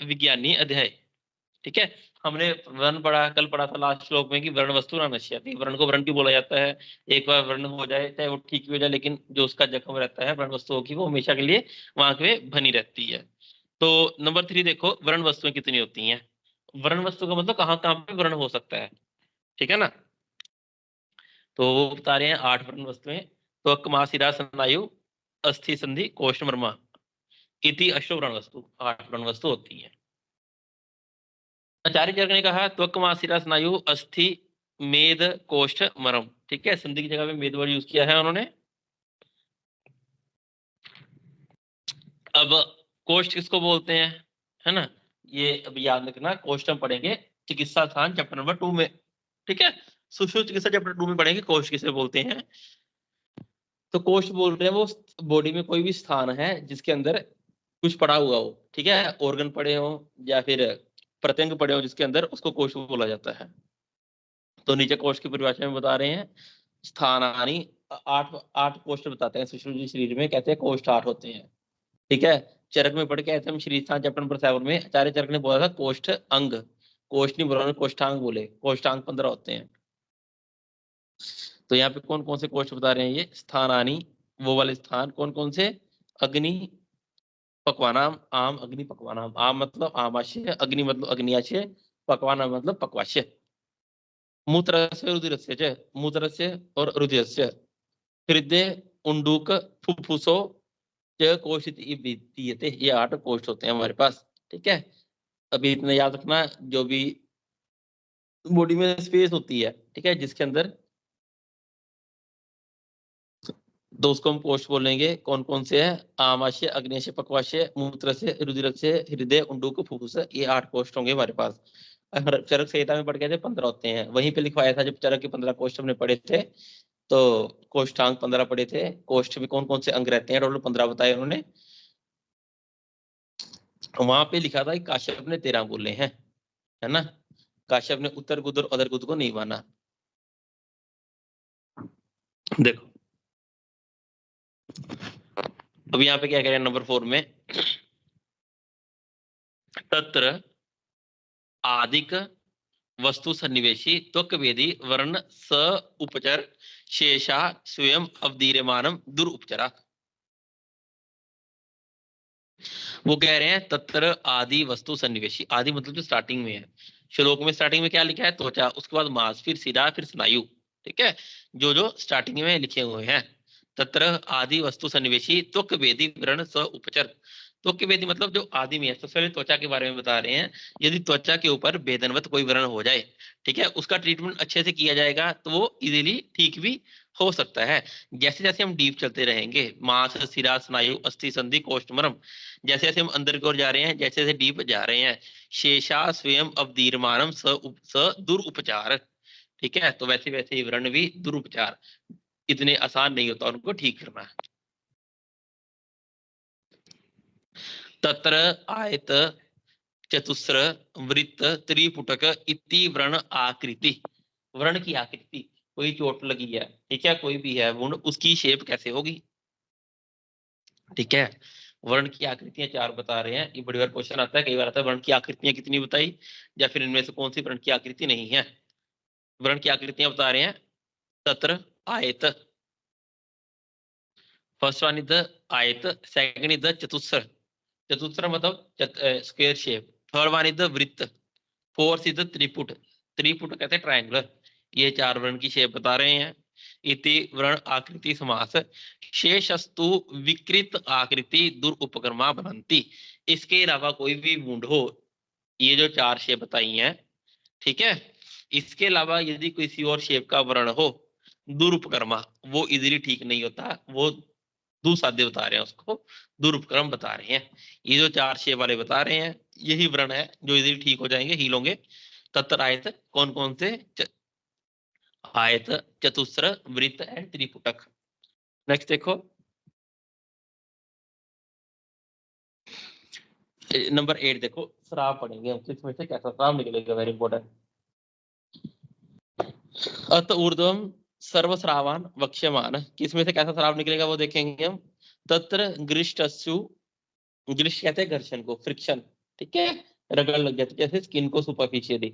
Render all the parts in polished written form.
विज्ञानी अध्याय। ठीक है, हमने वर्ण पढ़ा, कल पढ़ा था लास्ट श्लोक में कि वर्ण वस्तु न नश्यति। वर्ण को वर्ण क्यों बोला जाता है? एक बार वर्ण हो जाए चाहे वो ठीक भी हो जाए, लेकिन जो उसका जख्म रहता है वर्ण वस्तुओं की, वो हमेशा के लिए वहां पे बनी रहती है। तो नंबर 3 देखो, वर्ण वस्तुएं कितनी होती हैं। वर्ण वस्तु का मतलब कहाँ कहाँ पे वर्ण हो सकता है, ठीक है ना। तो वो बता रहे हैं 8 वर्ण वस्तुएं। तो कमा सिरा स्नायु अस्थि संधि कोष्ठ मर्मा इति अष्टो वर्ण वस्तु, 8 वर्ण वस्तु होती है। आचार्य चरक ने कहा त्वक मासिरा स्नायु अस्थि मेद कोष्ठ मरम। ठीक है, संधि की जगह पे मेद वर्ड यूज किया है उन्होंने। अब कोष्ठ किसको बोलते हैं, है ना, ये अभी याद रखना। कोष्ठ हम पढ़ेंगे चिकित्सा स्थान चैप्टर नंबर 2 में। ठीक है, सुश्रुत चिकित्सा चैप्टर 2 में पढ़ेंगे कोष्ठ किसे बोलते हैं। तो कोष्ठ बोल रहे हैं वो बॉडी में कोई भी स्थान है जिसके अंदर कुछ पड़ा हुआ हो, ठीक है, ऑर्गन पड़े हो या फिर प्रत्यंग पड़े हो जिसके अंदर, उसको कोष्ठ बोला जाता है। तो नीचे कोष्ठ की परिभाषा में बता रहे हैं स्थानानि, 8 8 कोष्ठ बताते हैं सुश्रुत जी शरीर में, कहते हैं कोष्ठ 8 होते हैं। ठीक है, चरक में पढ़ के आए थे हम शरीर स्थान चैप्टर नंबर 7 में। आचार्य चरक ने बोला था कोष्ठ अंग, कोष्ठ नहीं बोला, कोष्ठांग बोले। कोष्ठांग 15 होते हैं। तो यहाँ पे कौन कौन से कोष्ठ बता रहे हैं ये स्थानानि, वो वाले स्थान कौन कौन से। अग्नि पक्वानाम, आम अग्नि पक्वानाम। आम मतलब आमाशय, अग्नि मतलब अग्नियाशय, पक्वानाम मतलब पक्वाशय। मूत्रस्य रुधिरस्य च, मूत्रस्य और रुधिरस्य। हृदय उंडूक फुफ्फुसो च कोशित वित्तीयते। ये 8 कोष्ठ होते हैं हमारे पास। ठीक है, अभी इतना याद रखना, जो भी बॉडी में स्पेस होती है, ठीक है, जिसके अंदर, तो उसको हम कोष्ठ बोलेंगे। कौन कौन से है, आमाशय, अग्न्याशय, पक्वाशय, मूत्रस्य, रुधिरस्य, हृदय उंडूक फुफ्फुस। ये 8 कोष्ठ होंगे हमारे पास। चरक संहिता में पढ़ गए थे 15 होते हैं, वहीं पे लिखवाया था जब चरक के 15 कोष्ठ हमने पढ़े थे। तो कोष्ठांग 15 पढ़े थे। कोष्ठ में कौन कौन से अंग रहते हैं टोटल 15 बताए उन्होंने। वहां पे लिखा था कि काश्यप ने 13 बोले हैं, है ना। काश्यप ने उत्तर गुद और अदर गुद को नहीं माना। देखो अब यहाँ पे क्या कह रहे हैं नंबर 4 में, तत्र आदिक वस्तु सन्निवेशी त्वक वेदी वर्ण स उपचर शेषा स्वयं अवधीयमानम दुरुपचरा। वो कह रहे हैं तत्र आदि वस्तु सन्निवेशी। आदि मतलब जो स्टार्टिंग में है, श्लोक में स्टार्टिंग में क्या लिखा है, त्वचा, उसके बाद मांस, फिर सिरा, फिर स्नायु। ठीक है, जो जो स्टार्टिंग में लिखे हुए हैं। तत्र आदि वस्तु सन्निवेशी त्वक वेदी व्रण स उपचर। त्वक वेदी मतलब जो आदि में है। सबसे पहले त्वचा के बारे में बता रहे हैं। यदि त्वचा के ऊपर वेदनवत कोई व्रण हो जाए, ठीक है, उसका ट्रीटमेंट अच्छे से किया जाएगा तो वो इजीली ठीक भी हो सकता है। जैसे जैसे हम डीप चलते रहेंगे, मांस, सिरा, स्नायु, अस्थि, संधि, कोष्ठ, मर्म, जैसे जैसे हम अंदर की ओर जा रहे हैं, जैसे जैसे डीप जा रहे हैं, शेषा स्वयं अवधीर्मानम स दुरुपचार। ठीक है, तो वैसे वैसे ही व्रण भी दुरुपचार, इतने आसान नहीं होता उनको ठीक करना। तत्र आयत चतुस्र वृत्त त्रिपुटक इति व्रण आकृति। व्रण की आकृति, कोई चोट लगी है, ठीक है, कोई भी है वुंड, उसकी शेप कैसे होगी। ठीक है, वर्ण की आकृतियां 4 बता रहे हैं। ये बड़ी बार क्वेश्चन आता है, कई बार आता है वर्ण की आकृतियां कितनी बताई, या फिर इनमें से कौन सी वर्ण की आकृति नहीं है। वर्ण की आकृतियां बता रहे हैं तत्र आयत, फर्स्ट वन इज द आयत, सेकंड इज द चतुस्र, चतुस्र मतलब square shape, third one is the वृत्त, फोर्थ इज द त्रिपुट, त्रिपुट कहते हैं ट्रायंगुलर। ये 4 वर्ण की शेप बता रहे हैं। इति वर्ण आकृति समास शेषस्तु विकृत आकृति दुरुपक्रमा बनती। इसके अलावा कोई भी वुंड हो, ये जो 4 शेप बताई हैं, ठीक है, इसके अलावा यदि किसी और शेप का वर्ण हो, दुरुपक्रमा, वो इजीली ठीक नहीं होता, वो दुसाध्य बता रहे हैं, उसको दुरुपक्रम बता रहे हैं। ये जो 4 शेप वाले बता रहे हैं, यही वर्ण है जो इजीली ठीक हो जाएंगे, हील होंगे। तत्र आयत कौन कौन से, आयत, चतुस्र, वृत्त एंड त्रिपुटक। नेक्स्ट देखो नंबर 8 देखो, श्राव पढ़ेंगे हम, इसमें से कैसा श्राव निकलेगा, वेरी इंपॉर्टेंट। अत ऊर्ध्वम सर्वश्रावान वक्ष्यमान, किसमें से कैसा श्राव निकलेगा वो देखेंगे हम। तत्र गृष्टस्यु, गृष्ट कहते हैं घर्षण को, फ्रिक्शन, ठीक है, रगड़ लग जाती है, जैसे स्किन को सुपरफिशियली।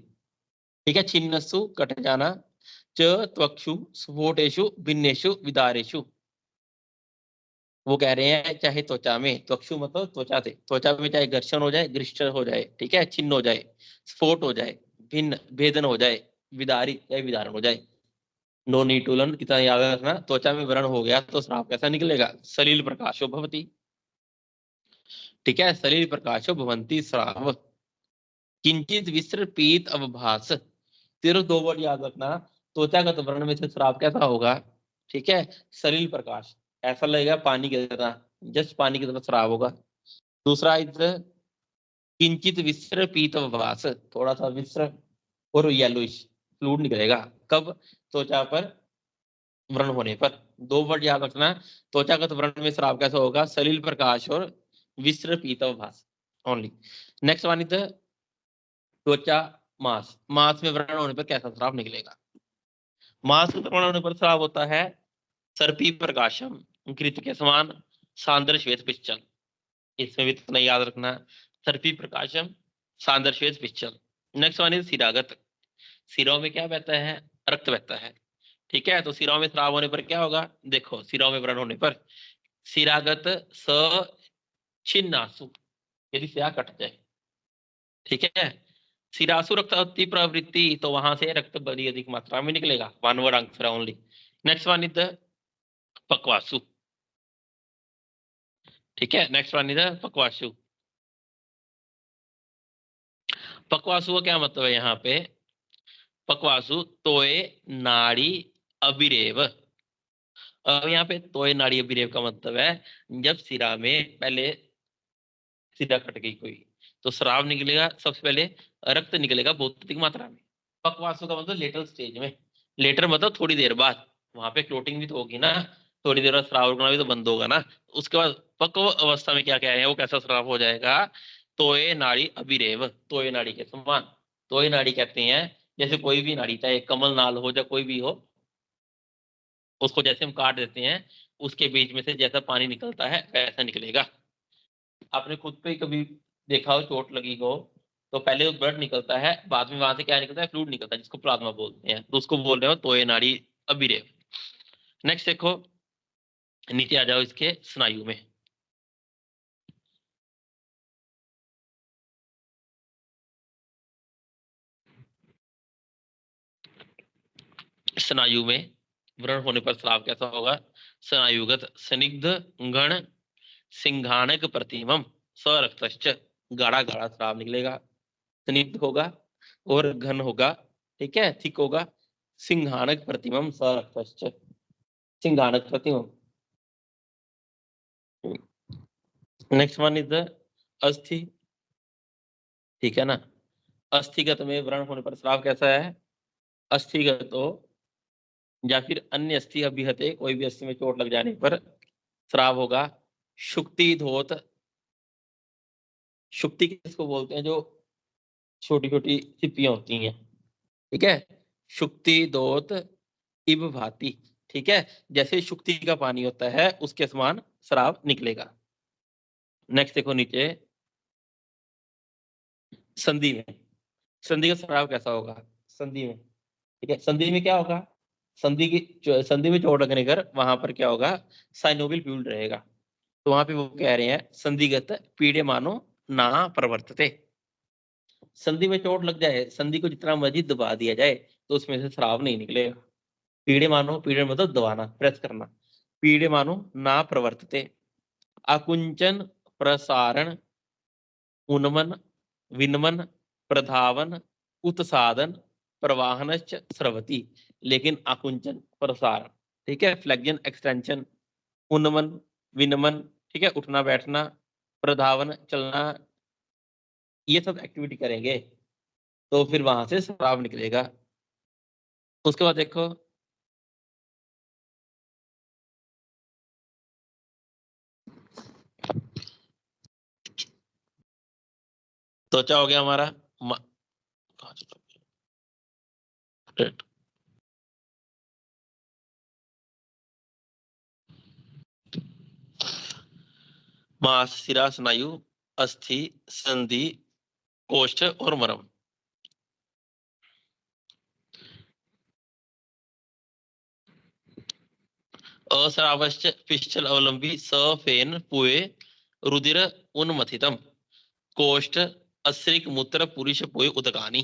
ठीक है, छिन्नसु कट जाना, च त्वक्षु स्फोटेशु भिन्नेशु विदारेशु। वो कह रहे हैं चाहे त्वचा में, त्वक्षु मतलब त्वचा से, त्वचा में चाहे घर्षण हो जाए, घृष्ण हो जाए, ठीक है, छिन्न हो जाए, स्फोट हो जाए, भिन्न भेदन हो जाए, विदारी चाहे विदारण हो जाए। नो नीड टू लर्न, कितना याद रखना, त्वचा में व्रण हो गया तो श्राप कैसा निकलेगा, सलिल प्रकाशो भवति। ठीक है, सलिल प्रकाशो भवंती श्राव, किंचित विस्र पीत अवभास। सिर्फ 2 वर्ड याद रखना, त्वचागत व्रण में से श्राप कैसा होगा, ठीक है, सलिल प्रकाश, ऐसा लगेगा पानी की तरह, जस्ट पानी की तरह श्राप होगा। दूसरा इधर किंचित विस्र पीत अवभास, थोड़ा सा विस्र और येलोइश फ्लूइड निकलेगा, कब, त्वचा पर व्रण होने पर। 2 वर्ड याद रखना, त्वचागत व्रण में श्राप कैसा होगा, सलिल प्रकाश और विस्र पीत अवभास ओनली। नेक्स्ट वन इज त्वचा मांस, मांस में व्रण होने पर कैसा श्राप निकलेगा। मांस में व्रण होने पर श्राप होता है सर्पी प्रकाशम, कृत के समान, सांद्र श्वेत पिश्चल। इसमें भी इतना याद रखना, सर्पी प्रकाशम, सांद्र श्वेत पिश्चल। नेक्स्ट वन इज सिरागत, सिरों में क्या बहता है, रक्त बहता है। ठीक है, तो सिरों में श्राप होने पर क्या होगा, देखो सिरों में व्रण होने पर सिरागत स छिन्नासु, यदि सिरा कट जाए। ठीक है, सिरासु रक्त अति प्रवृत्ति, तो वहां से रक्त बड़ी अधिक मात्रा में निकलेगा, one word answer only. Next one is पक्वासु। ठीक है, नेक्स्ट वन इज पक्वासु। पक्वासु का क्या मतलब है यहाँ पे, पक्वासु तोय नाड़ी अबिरेव। अब यहाँ पे तोय नाड़ी अबिरेव का मतलब है जब सिरा में पहले सिरा कट गई कोई, तो श्राव निकलेगा, सबसे पहले रक्त निकलेगा बहुत अधिक मात्रा में। पक्वासु का मतलब लेटर स्टेज में, लेटर मतलब थोड़ी देर बाद, वहां पे क्लोटिंग भी तो होगी ना, थोड़ी देर बाद श्राव रुकना भी तो बंद होगा ना। उसके बाद पक्व अवस्था में क्या क्या है, वो कैसा श्राव हो जाएगा, तोय नाड़ी अभिरेव, तोय नाड़ी के समान। तोय नाड़ी कहते हैं जैसे कोई भी नाड़ी, चाहे कमल नाल हो या कोई भी हो, उसको जैसे हम काट देते हैं, उसके बीच में से जैसा पानी निकलता है वैसा निकलेगा। आपने खुद पे कभी देखा हो, चोट लगी हो, तो पहले वो ब्लड निकलता है, बाद में वहां से क्या निकलता है, फ्लूइड निकलता है, जिसको प्लाज्मा बोलते हैं, तो उसको बोल रहे हो तोय नाड़ी अभिरेव। नेक्स्ट देखो, नीचे आ जाओ इसके स्नायु में। स्नायु में व्रण होने पर स्राव कैसा होगा, स्नायुगत स्निग्ध गण सिंघाणक प्रतिमम सरक्तश्च, गाढ़ा गाढ़ा स्राव निकलेगा, स्निग्ध होगा और घन होगा, ठीक है, थिक होगा, सिंघाणक प्रतिमम सरक्तश्च, सिंघाणक प्रतिमम। नेक्स्ट वन इज अस्थि। ठीक है ना, अस्थिगत में व्रण होने पर श्राव कैसा है, अस्थिगत हो या फिर अन्य अस्थि अभिहते, कोई भी अस्थि में चोट लग जाने पर श्राव होगा शुक्ति धोत। शुक्ति किसको बोलते हैं, जो छोटी छोटी चिप्पियां होती हैं, ठीक है, शुक्ति दोत इव भाति। ठीक है, जैसे शुक्ति का पानी होता है उसके समान श्राव निकलेगा। नेक्स्ट देखो नीचे संधि में, संधि का श्राव कैसा होगा, संधि में, ठीक है, संधि में क्या होगा, संधि में चोट लगने पर वहां पर क्या होगा, साइनोवियल फ्लूइड रहेगा, तो वहां पे वो कह रहे हैं संधिगत पीड़े मानो ना प्रवर्तते। संधि में चोट लग जाए, संधि को जितना मर्जी दबा दिया जाए तो उसमें से श्राव नहीं निकलेगा। पीड़े मानो, पीड़े मतलब दबाना, प्रेस करना, पीड़े मानो ना प्रवर्तते, आकुंचन प्रसारण उन्मन विनमन प्रधावन उत्सादन प्रवाहनश्च स्रवति। लेकिन आकुंचन प्रसारण, ठीक है, फ्लेक्जन एक्सटेंशन, उन्नमन विनमन, ठीक है, उठना बैठना, प्रधावन चलना, ये सब एक्टिविटी करेंगे तो फिर वहां से श्राव निकलेगा। उसके बाद देखो त्वचा हो गया हमारा मांस, सिरा, स्नायु, अस्थि, संधि, कोष्ठ और मरम। अस्रावश्च पिश्चल अवलंबी सफेन पुए रुधिर उन्मथितम कोष्ठ अश्रिक मूत्र पुरुष पुए उदकानी।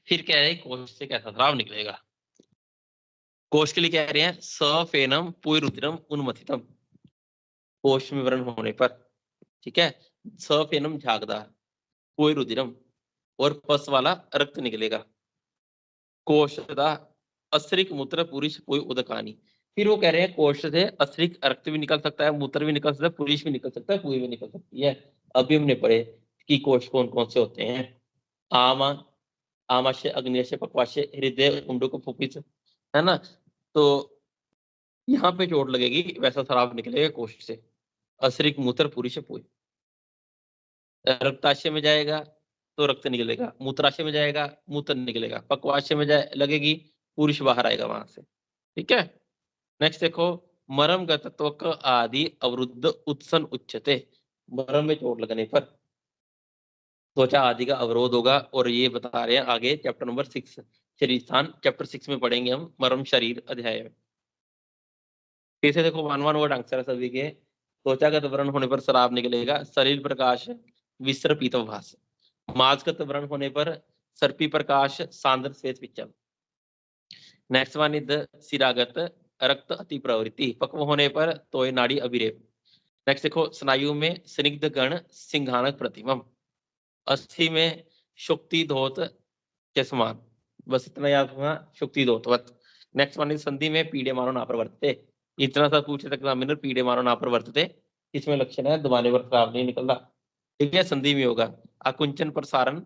फिर कह रहे हैं कोष्ठ से कैसा स्राव निकलेगा। कोष्ठ के लिए कह रहे हैं सफेनम पुए रुधिरम उन्मथितम, कोष्ठ में व्रण होने पर, ठीक है, सफेनम झागदार, पुए रुधिरम और पस वाला रक्त निकलेगा, कोष्ठदा अश्रिक मूत्र पुरुष पुए उदकानी। फिर वो कह रहे हैं कोष्ठ से अश्रिक रक्त भी निकल सकता है, मूत्र भी निकल सकता है, पुरुष भी निकल सकता है, पुए भी निकल सकती है। अभी हमने पढ़े कि कोष्ठ कौन कौन से होते हैं। आमा, आमाशय, अग्न्याशय, पक्वाशय, हृदय, कुंडक, फुफ्फुस, है ना। तो यहाँ पे चोट लगेगी वैसा शराब निकलेगा कोष्ठ से। अश्रिक मूत्र पुरुष पुए, रक्ताशय में जाएगा तो रक्त निकलेगा, मूत्राशय में जाएगा मूत्र निकलेगा, पक्वाशय में जाए लगेगी पुरुष बाहर आएगा वहां से, ठीक है। नेक्स्ट देखो, मरम गतत्वक आदि अवरुद्ध उत्सन उच्चते। मरम में चोट लगने पर त्वचा आदि का अवरोध होगा, और ये बता रहे हैं आगे चैप्टर नंबर 6 शरीर स्थान, चैप्टर 6 में पढ़ेंगे हम मरम शरीर अध्याय में। फिर से देखो 1 वर्ड आंसर है सभी के। त्वचागत व्रण होने पर शराब निकलेगा, शरीर प्रकाश विसर पीतभास, मांसगत व्रण होने पर सर्पी प्रकाश सांद्र श्वेत पिच्चम। नेक्स्ट वन इज सिरागत रक्त अति प्रवृत्ति, पक्व होने पर तोय नाड़ी अभिरेप। नेक्स्ट देखो, स्नायु में स्निग्ध गण सिंघानक प्रतिमम, अस्थि में शुक्ति धोत के समान, बस इतना याद रखना, शुक्ति धोतवत। नेक्स्ट वन इज संधि में पीड़े मानो ना प्रवर्तते, इतना सा पूछे तक एग्जामिनर, पीड़े मानो ना प्रवर्तते इसमें लक्षण है दबाने पर खराब नहीं निकल रहा, ठीक है, संधि में होगा। आकुंचन प्रसारण,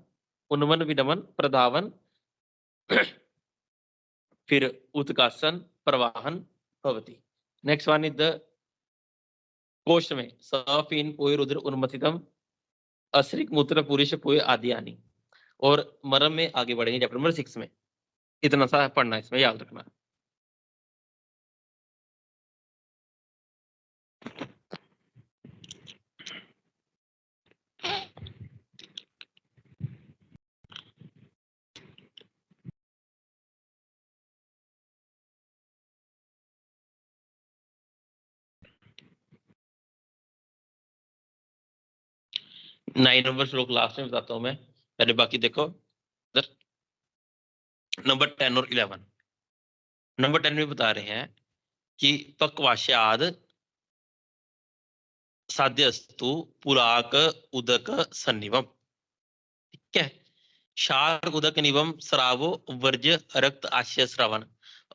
उन्मन विनमन प्रधावन, फिर उत्कासन प्रवाहन भवति। नेक्स्ट वन इज द कोष्ठ में सफीन पोय रुद्र उन्मथितम अश्रिक मूत्र पुरुष पोय आदि आनी। और मरम में आगे बढ़ेंगे चैप्टर नंबर 6 में, इतना सा पढ़ना इसमें याद रखना। नाइन नंबर श्लोक लास्ट में बताता हूं मैं, पहले बाकी देखो इधर। नंबर 10 और 11, नंबर 10 में बता रहे हैं कि पक्वाश्याद साध्यस्तु पुराक उदक सन्निवम, ठीक है, शार उदक निवम श्रावो वर्ज रक्त आश्य श्रवण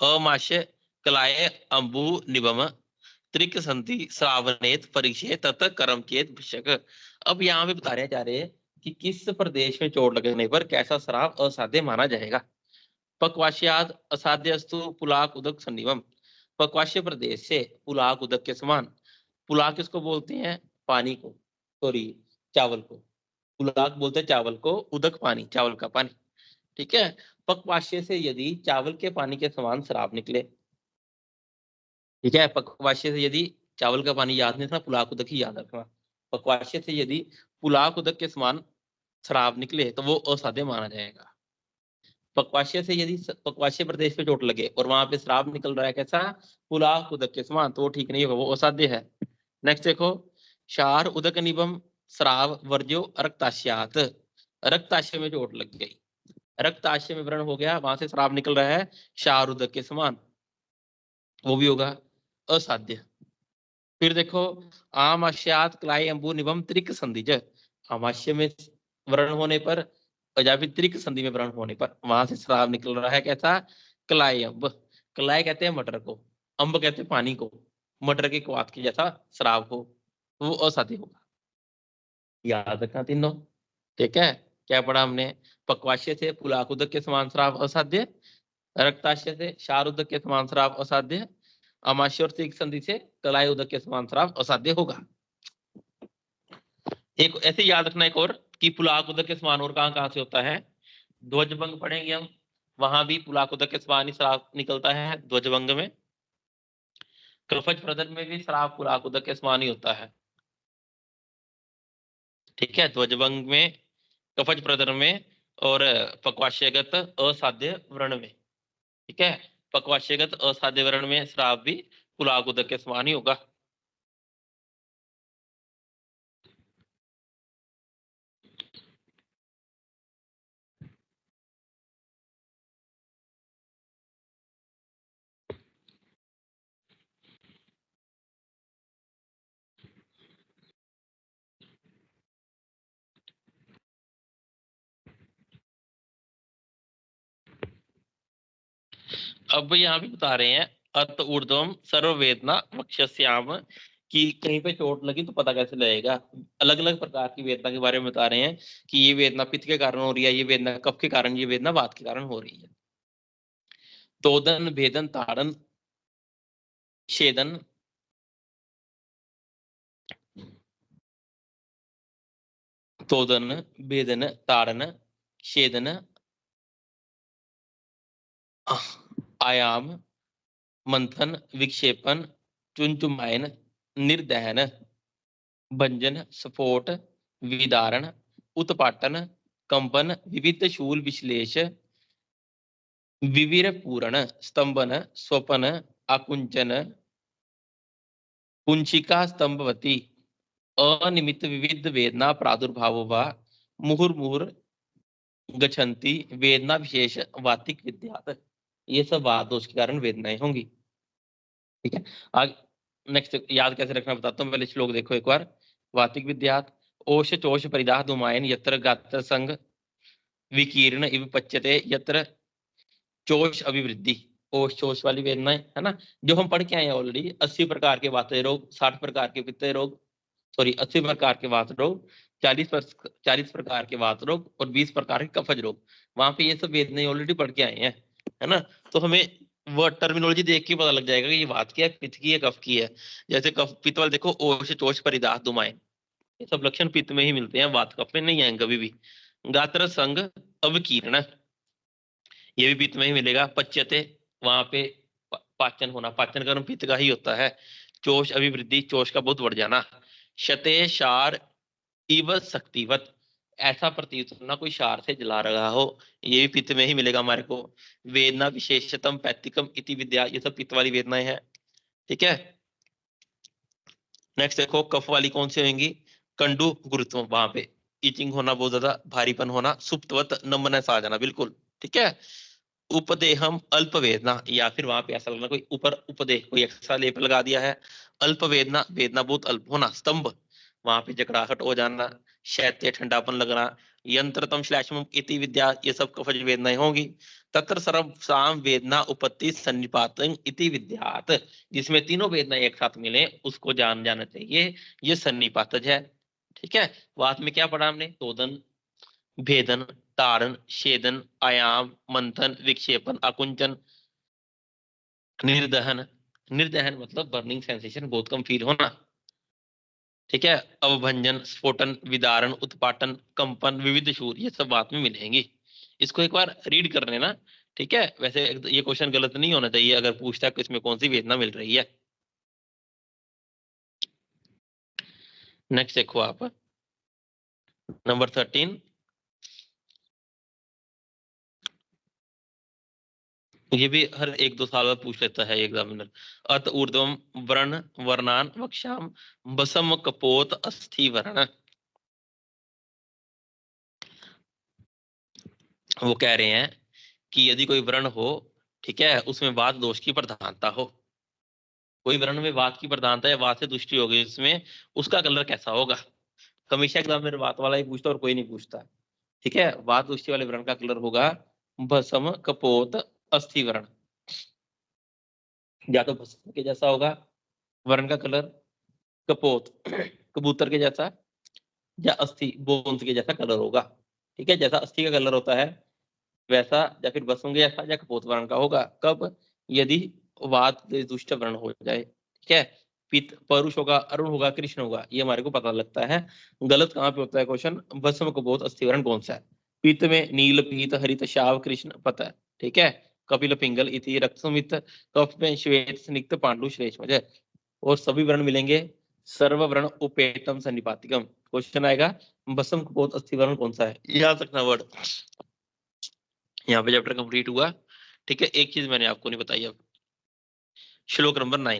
अमाश्य कलाय अंबु निवम त्रिक संति श्रावणेत परीक्षे तत कर्म चेत भिषक। अब यहाँ पे बता रहे जा रहे हैं कि किस प्रदेश में चोट लगने पर कैसा श्राव असाध्य माना जाएगा। पक्वाश्याद असाध्यस्तु पुलाक उदक सन्निवम, पक्वाश्य प्रदेश से पुलाक उदक के समान। पुलाक किसको बोलते हैं, पानी को, सॉरी चावल को, पुलाक बोलते हैं चावल को, उदक पानी, चावल का पानी, ठीक है। पक्वाश्य से यदि चावल के पानी के समान शराब निकले, ठीक है, पक्वाश्य से यदि चावल का पानी याद नहीं था, पुलाक उदक ही याद रखना। पक्वाश्य से यदि पुलाक उदक के समान शराब निकले तो वो असाध्य माना जाएगा। पक्वाश्य से यदि पक्वाश्य प्रदेश पे चोट लगे और वहां पे शराब निकल रहा है कैसा, पुलाक उदक के समान, तो वो ठीक नहीं होगा, वो असाध्य है। नेक्स्ट देखो, शार उदक निबम श्राव वर्ज्यो रक्ताश्यात, रक्ताशय में चोट लग गई, रक्ताशय में व्रण हो गया, वहां से शराब निकल रहा है शार उदक के समान, वो भी होगा असाध्य। फिर देखो, आमाश्यात क्लाय अंबु निबम त्रिक संधिज, आमाशय में व्रण होने पर या फिर त्रिक संधि में व्रण होने पर वहां से शराब निकल रहा है कैसा, क्लाय अंब, क्लाय कहते हैं मटर को, अंब कहते हैं पानी को, मटर के क्वाथ की जैसा शराब हो, वो असाध्य होगा। याद रखना तीनों, ठीक है। क्या पढ़ा हमने, पक्वाश्य से पुलाक उदक के समान शराब असाध्य, रक्ताशय से क्षार उदक के समान शराब असाध्य, आमाशय और त्रिक संधि से कलाई उदक के समान शराब असाध्य होगा। एक ऐसे याद रखना एक और कि पुलाक उदक के समान और कहां कहां से होता है, ध्वजभंग पढ़ेंगे हम, वहां भी पुलाक उदक के समान ही शराब निकलता है ध्वजभंग में। कफज प्रदन में भी शराब पुलाक उदक के समान ही होता है, ठीक है, ध्वजभंग में, कफज प्रदर में, और पक्वाशयगत असाध्य वर्ण में। ठीक है, पक्वाशयगत असाध्य वर्ण में श्राप भी कुलागुदक के समान ही होगा। अब यहाँ भी बता रहे हैं अत ऊर्ध्वम सर्ववेदना वक्षस्याम, कि कहीं पे चोट लगी तो पता कैसे लगेगा। अलग अलग प्रकार की वेदना के बारे में बता रहे हैं कि ये वेदना पित्त के कारण हो रही है, ये वेदना कफ के कारण, ये वेदना वात के कारण हो रही है। तोदन भेदन ताड़न छेदन, तोदन भेदन ताड़न छेदन, आयाम मंथन विक्षेपन चुंचुमायन निर्दहन भंजन स्फोट विदारण उत्पाटन कंपन विविध शूल विश्लेष विविर पूरण स्तंभन स्वपन आकुंचन कुंचिका स्तंभवती अनिमित विविध वेदना प्रादुर्भाव व मुहुर्मुहुर गच्छन्ति वेदना विशेष वातिक विद्यात। ये सब वात दोष के कारण वेदनाएं होंगी। ठीक है, आगे नेक्स्ट याद कैसे रखना बताता हूँ, पहले श्लोक देखो एक बार। वातिक विद्यात ओष चोष परिदाह दुमायन यत्र गात्र संग विकीर्ण इव पच्यते यत्र चोष अभिवृद्धि। ओष चोष वाली वेदनाएं है ना, जो हम पढ़ के आए हैं ऑलरेडी। 80 प्रकार के वात रोग, 60 प्रकार के पित्त रोग, सॉरी 80 प्रकार के वात रोग, 40 प्रकार के वात रोग और 20 प्रकार के कफज रोग। वहां पे ये सब वेदनाएं ऑलरेडी पढ़ के आए हैं, है ना। तो हमें वो टर्मिनोलॉजी देख के पता लग जाएगा कि ये वात की है, पित्त की है, कफ की है। जैसे कफ पित्त वाले देखो, ओष चोष परिदाह दुमायन, ये सब लक्षण पित्त में ही मिलते हैं, वात कफ में नहीं आएंगे कभी भी। गात्र संग अवकीर्ण, ये भी पित्त में ही मिलेगा। पच्यते, वहां पे पाचन होना, पाचन कर्म पित्त का ही होता है। चोष अभिवृद्धि, चोष का बहुत बढ़ जाना। शते शार इव शक्तिवत, ऐसा प्रतीत होना कोई शार से जला रहा हो, ये भी पित्त में ही मिलेगा हमारे को। वेदना विशेषतम पैतिकम इति विद्या, ये सब पित्त वाली वेदनाएं हैं। ठीक है, नेक्स्ट देखो कफ वाली कौन सी होंगी। कंडु गुरुत्व, वहां पे इचिंग होना, बहुत ज्यादा भारीपन होना, सुप्तवत नमन सा आ जाना, बिल्कुल। ठीक है, उपदेहम अल्प वेदना, या फिर वहां पे ऐसा लगना कोई ऊपर उपदेह, कोई एक्स्ट्रा लेप लगा दिया है। अल्प वेदना, वेदना बहुत अल्प होना। स्तंभ, वहां पे जकड़ाहट हो जाना। शैत्य, ठंडापन लगना। यंत्रतम श्लेष्मम इति विद्या, ये सब कफज वेदनाएं होंगी। तत्र सर्वसाम वेदना उपत्ति सन्निपातं इति विद्यात, जिसमें तीनों वेदनाएं एक साथ मिले उसको जान जाना चाहिए, ये सन्निपातज है। ठीक है, वात में क्या पढ़ा हमने, तोदन भेदन ताड़न छेदन आयाम मंथन विक्षेपन आकुंचन निर्दहन। निर्दहन मतलब बर्निंग सेंसेशन, बहुत कम फील होना। ठीक है, अवभंजन स्फोटन विदारण उत्पाटन कंपन विविध शूर, ये सब बात में मिलेंगी। इसको एक बार रीड कर लेना। ठीक है, वैसे ये क्वेश्चन गलत नहीं होना चाहिए अगर पूछता है कि इसमें कौन सी वेदना मिल रही है। नेक्स्ट देखो आप, नंबर 13। ये भी हर एक दो साल बाद पूछ लेता है एग्जामिनर। अत ऊर्ध्वम वर्ण वर्णान वक्षाम बसम कपोत अस्थि वर्ण, वो कह रहे हैं कि यदि कोई वर्ण हो, ठीक है, उसमें वात दोष की प्रधानता हो, कोई वर्ण में वात की प्रधानता है, वात से दृष्टि हो गई उसमें, उसका कलर कैसा होगा। हमेशा एग्जाम में वात वाला ही पूछता और कोई नहीं पूछता। ठीक है, वात दृष्टि वाले वर्ण का कलर होगा भस्म कपोत अस्थि वर्ण। या तो भस्म के जैसा होगा वर्ण का कलर, कपोत कबूतर के जैसा, या अस्थि बोन्स के जैसा कलर होगा। ठीक है, जैसा अस्थि का कलर होता है वैसा, या फिर भस्म के जैसा या कपोत वर्ण का होगा। कब, यदि वात दुष्ट वर्ण हो जाए। ठीक है, पित्त परुष होगा, अरुण होगा, कृष्ण होगा, ये हमारे को पता लगता है। गलत कहाँ पे होता है क्वेश्चन, भस्म कपोत अस्थि वर्ण कौन सा है। पित्त में नील पीत हरित शाव कृष्ण पता है। ठीक है, कपिल पिंगल इति रक्त सुमित, कफ में श्वेत स्निग्ध पांडु श्लेष्मज, और सभी वर्ण मिलेंगे सर्ववर्ण उपेतम सन्निपातिकम। क्वेश्चन आएगा बसम कपोत अस्थि वर्ण कौन सा है, याद रखना वर्ड। यहाँ पे चैप्टर कंप्लीट हुआ। ठीक है, एक चीज मैंने आपको नहीं बताई अब, श्लोक नंबर 9।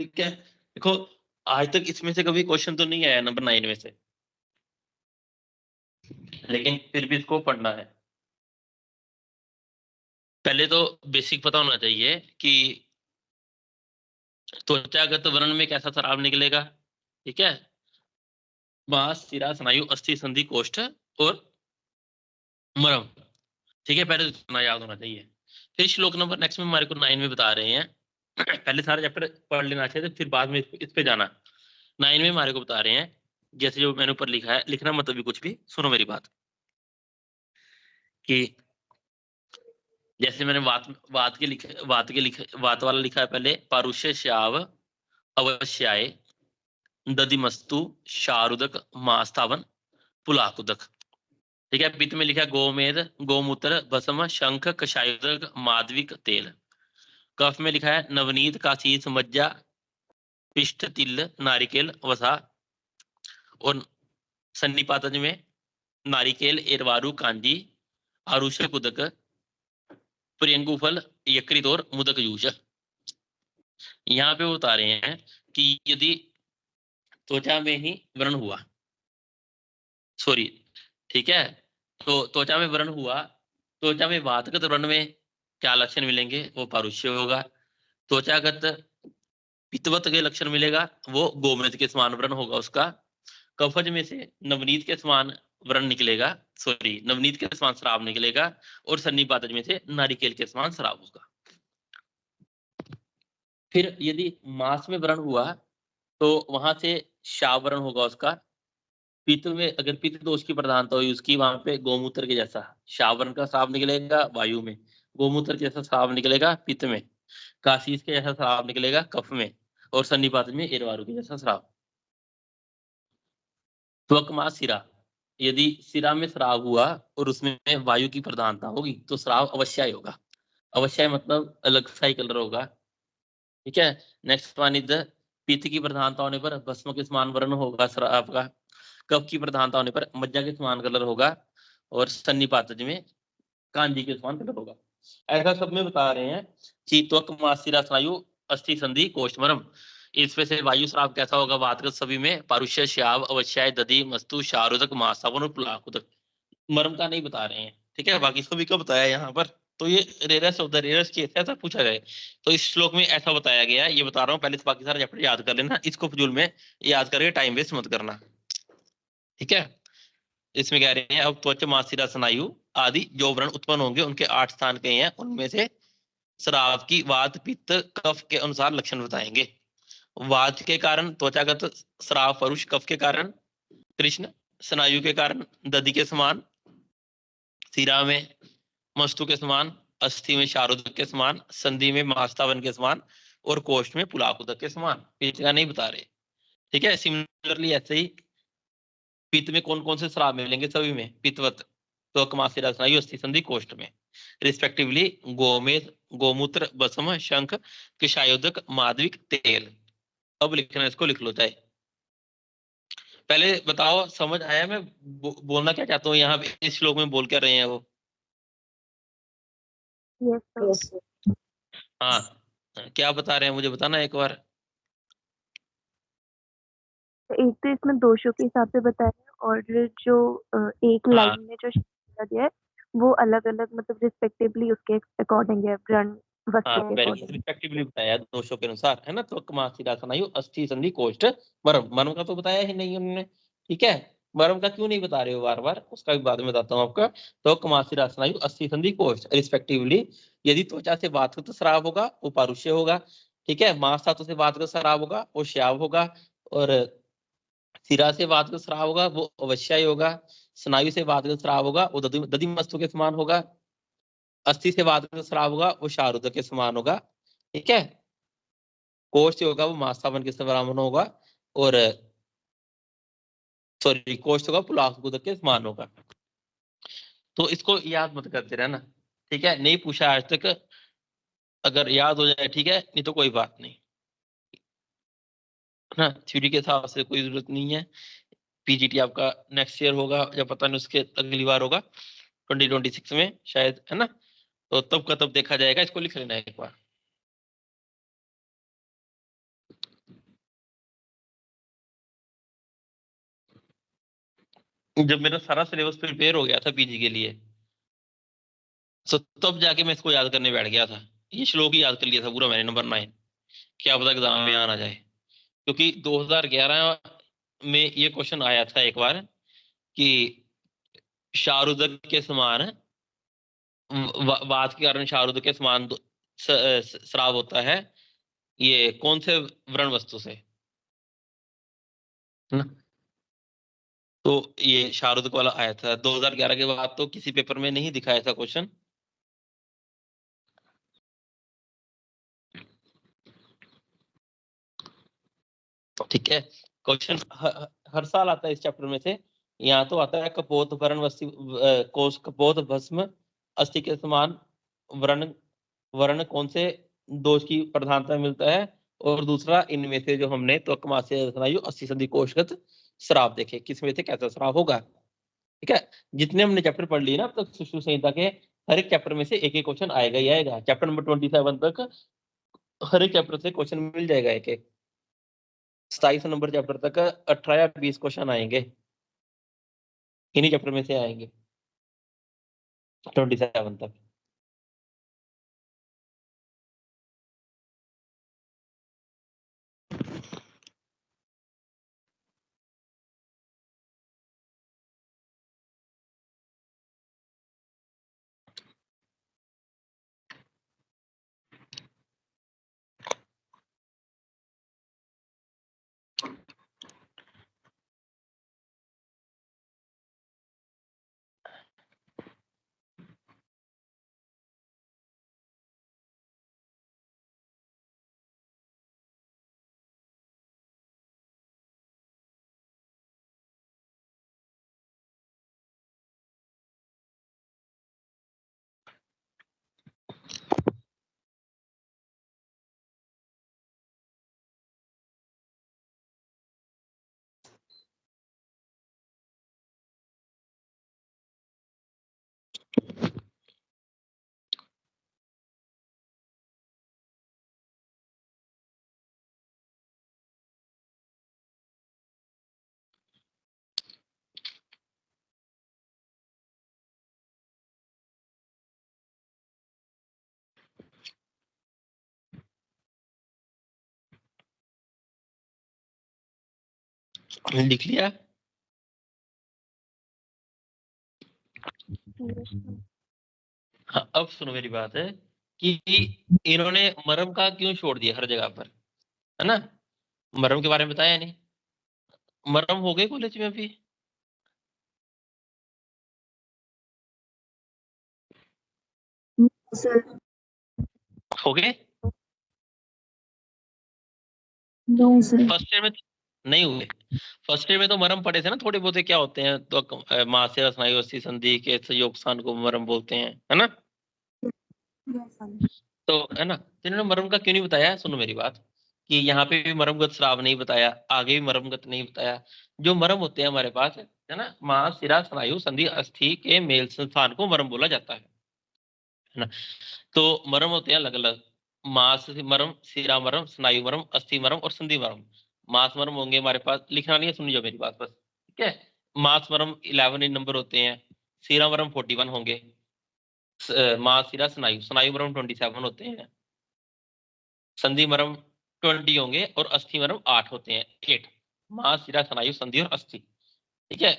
ठीक है, देखो आज तक इसमें से कभी क्वेश्चन तो नहीं आया नंबर 9 में से, लेकिन फिर भी इसको पढ़ना है। पहले तो बेसिक पता होना चाहिए कि त्वचागत वर्ण में कैसा स्राव निकलेगा। ठीक है, मांस, सिरा, स्नायु, अस्थि, संधि, कोष्ठ और मरम। ठीक है, पहले तो इतना याद होना चाहिए। फिर श्लोक नंबर नेक्स्ट में हमारे को 9 में बता रहे हैं पहले सारे चैप्टर पढ़ लेना चाहिए, फिर बाद में इस पे जाना। 9 में हमारे को बता रहे हैं, जैसे जो मैंने ऊपर लिखा है, लिखना मतलब भी कुछ भी, सुनो मेरी बात, कि जैसे मैंने वात वाला लिखा है पहले, पारुष्य श्याव अवश्याय दधिमस्तु शारुदक मास्थावन पुलाकुदक। ठीक है, पित्त में लिखा है गोमेद, गोमूत्र, भस्म, शंख, कषायुदक, माधविक तेल। कफ में लिखा है नवनीत, काशीस, मज्जा, पिष्ट, तिल, नारिकेल, वसा। और सन्निपातज में नारिकेल, एरवारू, कांजी, आरुष्य कुदक, प्रियंगुफल, यकृत और मुदक यूज। यहाँ पे बता रहे हैं कि यदि त्वचा में ही व्रण हुआ, सॉरी, ठीक है, तो त्वचा में व्रण हुआ, त्वचा में वातगत व्रण में क्या लक्षण मिलेंगे, वो पारुष्य होगा। त्वचागत पित्तवत के लक्षण मिलेगा, वो गोमेद के समान व्रण होगा उसका। कफज में से नवनीत के समान व्रण निकलेगा, सॉरी, नवनीत के समान स्राव निकलेगा। और सन्निपातज में से नारिकेल के समान स्राव होगा। फिर यदि मांस में व्रण हुआ तो वहां से शावरण होगा उसका। पित्त में अगर पित्त दोष की प्रधानता हुई उसकी, वहां पे गोमूत्र के जैसा शावरण का स्राव निकलेगा वायु में, गोमूत्र जैसा स्राव निकलेगा पित्त में, काशीस के जैसा स्राव निकलेगा कफ में, और सन्निपात में एरवारु के जैसा स्राव। त्वक सिरा, यदि सिरा में स्राव हुआ और उसमें वायु की प्रधानता होगी तो स्राव अवश्य होगा। अवश्य मतलब अलग सा ही कलर होगा। ठीक है, नेक्स्ट वन इज पित्त की प्रधानता होने पर भस्म के समान वर्ण होगा स्राव का। कफ की प्रधानता होने पर मज्जा के समान कलर होगा। और सन्निपातज में कांजी के समान कलर होगा। ऐसा सब में बता रहे हैं कि त्वक मासिरा स्नायु अस्थि संधि कोष्ठमरम, इसमें से वायु श्राव कैसा होगा वातगत सभी में, पारुष्य, श्याव, अवश्य, दधि, मस्तु, शारुदक, मासावन और पुलाकुदक। मर्म का नहीं बता रहे हैं। ठीक है, बाकी सभी को बताया यहाँ पर। तो ये रेयरस ऑफ द रेयरस केस ऐसा पूछा जाए तो इस श्लोक में ऐसा बताया गया है, ये बता रहा हूँ। पहले से बाकी सारा चैप्टर याद कर लेना, इसको फजूल में याद करके टाइम वेस्ट मत करना। ठीक है, इसमें कह रहे हैं अब त्वचा मासिरा स्नायु आदि जो व्रण उत्पन्न होंगे उनके 8 स्थान कहे हैं, उनमें से श्राव की वात पित्त कफ के अनुसार लक्षण बताएंगे। वात के कारण त्वचागत श्राव परुष, कफ के कारण कृष्ण, स्नायु के कारण दधि के समान, सिरा में मस्तु के समान, अस्थि में शारुदक के समान, संधि में मास्तावन के समान, और कोष्ठ में पुलाकुदक के समान। पित्त का नहीं बता रहे। ठीक है, सिमिलरली ऐसे ही पित्त में कौन कौन से श्राव मिलेंगे, सभी में पित्तवत, तो कमासिरा, स्नायु, अस्थि, संधि, कोष्ठ में रिस्पेक्टिवली गोमेद, गोमूत्र, भस्म, शंख, किशायोदक, माधविक तेल। अब लिखना, इसको लिख लो चाहे। पहले बताओ समझ आया मैं बोलना क्या चाहता हूँ यहाँ पे, इस श्लोक में बोल क्या रहे हैं वो। Yes sir. हाँ, क्या बता रहे हैं मुझे बताना एक बार। एक तो इसमें दोषों के हिसाब से बताया है, और जो एक हाँ लाइन में जो शब्द दिया है वो अलग अलग मतलब रिस्पेक्टिवली उसके अकॉर्डिंग है, व्रण हाँ, वस्तु के वेरी गुड, अकॉर्डिंग। रिस्पेक्टिवली बताया है दोषों के अनुसार, है ना। तो कमासिरा, स्नायु, अस्थि, संधि, कोष्ठ, मर्म। मर्म का तो बताया ही नहीं उन्होंने। ठीक है, मर्म का क्यों नहीं बता रहे हो बार बार, उसका भी बाद में बताता हूँ आपका। तो कमासिरा, स्नायु, अस्थि, संधि, कोष्ठ रिस्पेक्टिवली, यदि त्वचा से वातगत स्राव होगा वो पारुष्य होगा। ठीक है, मांस धातु से वातगत स्राव होगा वो श्याव होगा। और सिरा से वातगत स्राव होगा वो अवश्य होगा। स्नायु से वातगत स्राव होगा वो दधि मस्तु के समान होगा। अस्थि से वातगत स्राव होगा वो शारुद के समान होगा। ठीक है, कोष्ठ होगा वो मासावन के समान होगा। और सॉरी, कोष्ठ होगा पुलाकुदक के समान होगा। तो इसको याद मत करते रहना। ठीक है, नहीं पूछा आज तक, अगर याद हो जाए ठीक है, नहीं तो कोई बात नहीं। ना, थ्योरी के हिसाब से कोई जरूरत नहीं है। पीजीटी आपका नेक्स्ट ईयर होगा या पता नहीं उसके अगली बार होगा 2026 में शायद, है ना। तो तब का तब देखा जाएगा, इसको लिख लेना एक बार। जब मेरा सारा सिलेबस प्रिपेयर हो गया था पीजी के लिए, तो तब जाके मैं इसको याद करने बैठ गया था। ये श्लोक ही याद कर लिया था पूरा मैंने, नंबर 9। क्या पता एग्जाम में आना जाए, क्योंकि 2011 में ये क्वेश्चन आया था एक बार कि शाहरुद्र के समान वात के कारण शाहरुद्र के समान श्राव होता है, ये कौन से व्रण वस्तु से, है ना। तो ये शाहरुद्र वाला आया था 2011 के बाद, तो किसी पेपर में नहीं दिखा ऐसा क्वेश्चन। ठीक है, क्वेश्चन हर साल आता है इस चैप्टर में से। यहाँ तो आता है कपोत वर्ण वस्तु, कोष कपोत भस्म अस्थि के समान वर्ण, वर्ण कौन से दोष की प्रधानता मिलता है। और दूसरा, इनमें से जो हमने त्वक मास्य स्नायु अस्थि संधि कोषगत श्राप देखे, किसमें से कैसा श्राप होगा। ठीक है, जितने हमने चैप्टर पढ़ लिए ना अब तक सुश्रुत संहिता के, हर एक चैप्टर में से एक एक क्वेश्चन आएगा ही आएगा। चैप्टर नंबर 27 तक हर एक चैप्टर से क्वेश्चन मिल जाएगा एक एक। 27 नंबर चैप्टर तक 18 या 20 क्वेश्चन आएंगे, इन्हीं चैप्टर में से आएंगे 27 तक। लिख लिया। हाँ, अब सुनो मेरी बात है कि इन्होंने मरम का क्यों छोड़ दिया हर जगह पर, है ना। मरम के बारे में बताया नहीं। मरम हो गए कॉलेज में अभी, सर हो गए। No sir. फर्स्ट ईयर में तो नहीं हुए। फर्स्ट ईयर में तो मरम पड़े थे ना थोड़े बहुत, क्या होते हैं तो मास्य स्नायु अस्थि संधि के संयोग स्थान को मरम बोलते हैं, है ना। तो है ना, तो इन्होंने मरम का क्यों नहीं बताया, सुनो मेरी बात, कि यहाँ पे भी मरमगत श्राव नहीं बताया, आगे भी मरमगत नहीं बताया। जो मरम होते हैं हमारे पास, है ना, मांस सिरा स्नायु संधि अस्थि के मेल स्थान को मरम बोला जाता है ना। तो मरम होते हैं अलग अलग, मांस मरम, सिरा मरम, स्नायु मरम, अस्थि मरम और संधि मरम। मांस मरम होंगे हमारे पास, लिखना नहीं है, सुन लीजिए मेरी बात बस, ठीक है। मांस मरम 11 इन नंबर होते हैं, सिरा मरम 41 होंगे, मांस सिरा स्नायु स्नायु मरम 27 होते हैं, संधि मरम 20 होंगे और अस्थि मरम 8 होते हैं, 8। मांस सिरा स्नायु संधि और अस्थि, ठीक है,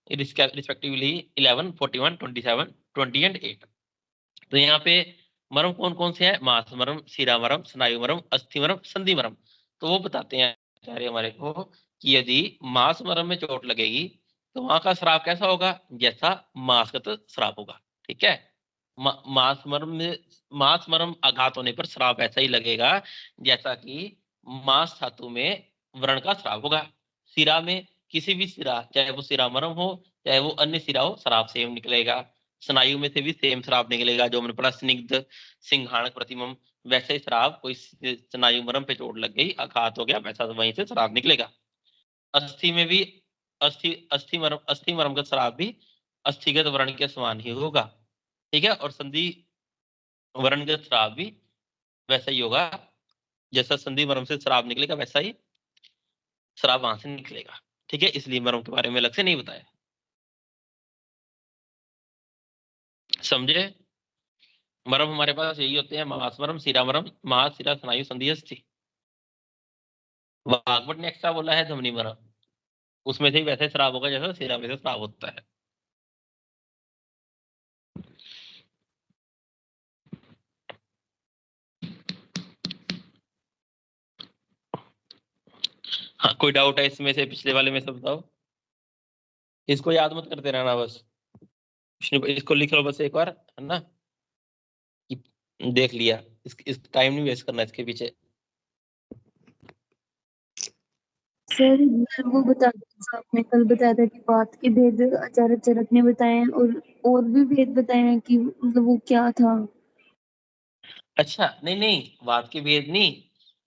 रिस्पेक्टिवली 11, 41, 27, 20 एंड 8। तो यहाँ पे मरम कौन कौन से हैं, मांस मरम, शिरा मरम, स्नायु मरम, अस्थि मरम, संधि मरम। तो वो बताते हैं आचार्य हमारे को कि यदि मांस मरम में चोट लगेगी तो वहां का श्राप कैसा होगा, जैसा मांसगत श्राप होगा। ठीक है, मांस मरम में, मांस मरम आघात होने पर श्राप ऐसा ही लगेगा जैसा कि मांस धातु में व्रण का श्राप होगा। सिरा में किसी भी सिरा, चाहे वो सिरा मरम हो चाहे वो अन्य सिरा हो, श्राप सेम निकलेगा। स्नायु में से भी सेम श्राप निकलेगा, जो हमने पढ़ा स्निग्ध सिंहाणक प्रतिमम, वैसे ही श्राव, कोई स्नायु मरम पे चोट लग गई, आघात हो गया, वैसा वहीं से श्राव निकलेगा। अस्थि में भी अस्थि मरम का श्राव भी अस्थिगत वर्ण के समान ही होगा, ठीक है। और संधि वर्ण का श्राव भी वैसा ही होगा, जैसा संधि मरम से श्राव निकलेगा वैसा ही श्राव वहां से निकलेगा, ठीक है। इसलिए मरम के बारे में अलग से नहीं बताया, समझे। मरम हमारे पास यही होते हैं, महास्मरम, शिरामरम, महाशिरा, स्नायु, संधि, अस्थि। वाग्भट ने एक्स्ट्रा बोला है धमनी मरम, उसमें से ही वैसे श्राव होगा जैसा शिरा में से श्राव होता है। हाँ, कोई डाउट है इसमें से, पिछले वाले में से बताओ। इसको याद मत करते रहना बस, इसको लिख लो बस एक बार, है ना, देख लिया। इस टाइम नहीं वेस्ट करना इसके पीछे। सर वो बता दो, आपने कल बताया था कि बात के भेद आचार्य चरक ने बताए हैं, और भी भेद बताए हैं कि मतलब वो क्या था। अच्छा, नहीं नहीं, बात के भेद नहीं,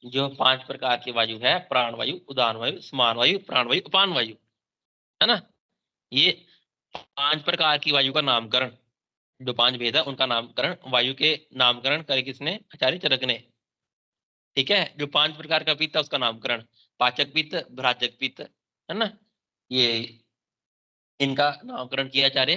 जो 5 प्रकार की वायु है, प्राण वायु, उदान वायु, समान वायु, प्राण वायु, अपान वायु, है ना, ये 5 प्रकार की वायु का नामकरण, जो 5 भेद है उनका नामकरण, वायु के नामकरण करे किसने, आचार्य चरक ने, ठीक है। जो 5 प्रकार का पित्त है उसका नामकरण, पाचक पित्त, भ्राजक पित्त, है ना, ये इनका नामकरण किया आचार्य